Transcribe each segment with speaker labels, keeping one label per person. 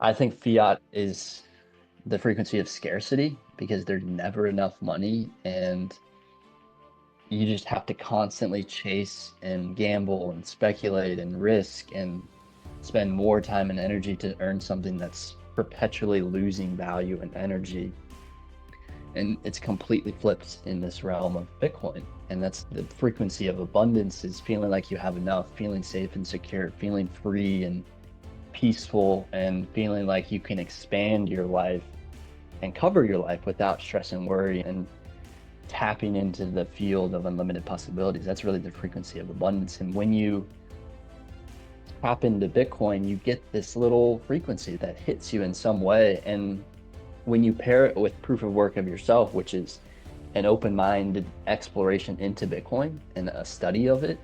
Speaker 1: I think fiat is the frequency of scarcity because there's never enough money and you just have to constantly chase and gamble and speculate and risk and spend more time and energy to earn something that's perpetually losing value and energy. And it's completely flipped in this realm of Bitcoin. And that's the frequency of abundance, is feeling like you have enough, feeling safe and secure, feeling free and peaceful, and feeling like you can expand your life and cover your life without stress and worry, and tapping into the field of unlimited possibilities. That's really the frequency of abundance. And when you tap into Bitcoin, you get this little frequency that hits you in some way. And when you pair it with proof of work of yourself, which is an open-minded exploration into Bitcoin and a study of it,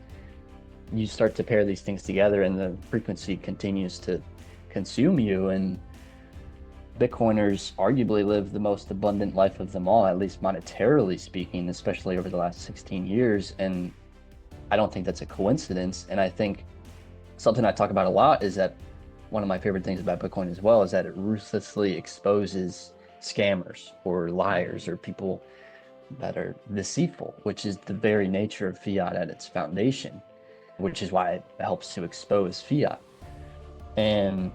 Speaker 1: you start to pair these things together and the frequency continues to consume you. And Bitcoiners arguably live the most abundant life of them all, at least monetarily speaking, especially over the last 16 years. And I don't think that's a coincidence. And I think something I talk about a lot is that one of my favorite things about Bitcoin as well is that it ruthlessly exposes scammers or liars or people that are deceitful, which is the very nature of fiat at its foundation, which is why it helps to expose fiat. And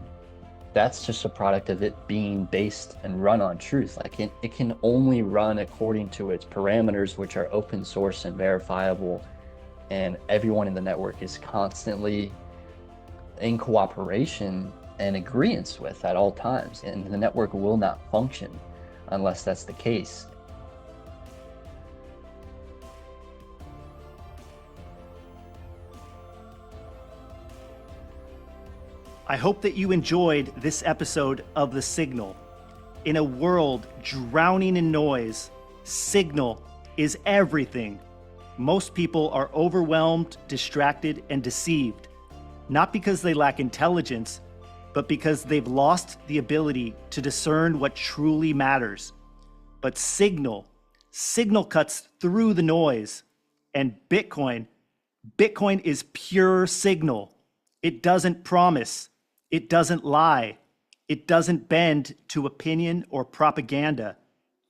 Speaker 1: that's just a product of it being based and run on truth. Like it can only run according to its parameters, which are open source and verifiable. And everyone in the network is constantly in cooperation and agreement with at all times. And the network will not function unless that's the case.
Speaker 2: I hope that you enjoyed this episode of The Signal. In a world drowning in noise, signal is everything. Most people are overwhelmed, distracted, and deceived, not because they lack intelligence, but because they've lost the ability to discern what truly matters. But signal cuts through the noise. And Bitcoin is pure signal. It doesn't promise. It doesn't lie. It doesn't bend to opinion or propaganda.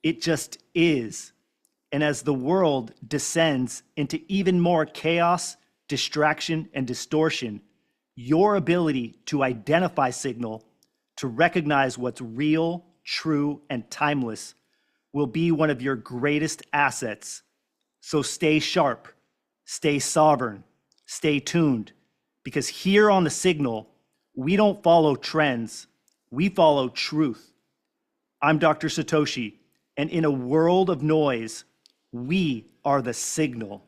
Speaker 2: It just is. And as the world descends into even more chaos, distraction, and distortion, your ability to identify signal, to recognize what's real, true, and timeless will be one of your greatest assets. So stay sharp, stay sovereign, stay tuned, because here on The Signal, we don't follow trends, we follow truth. I'm Dr. Satoshi, and in a world of noise, we are the signal.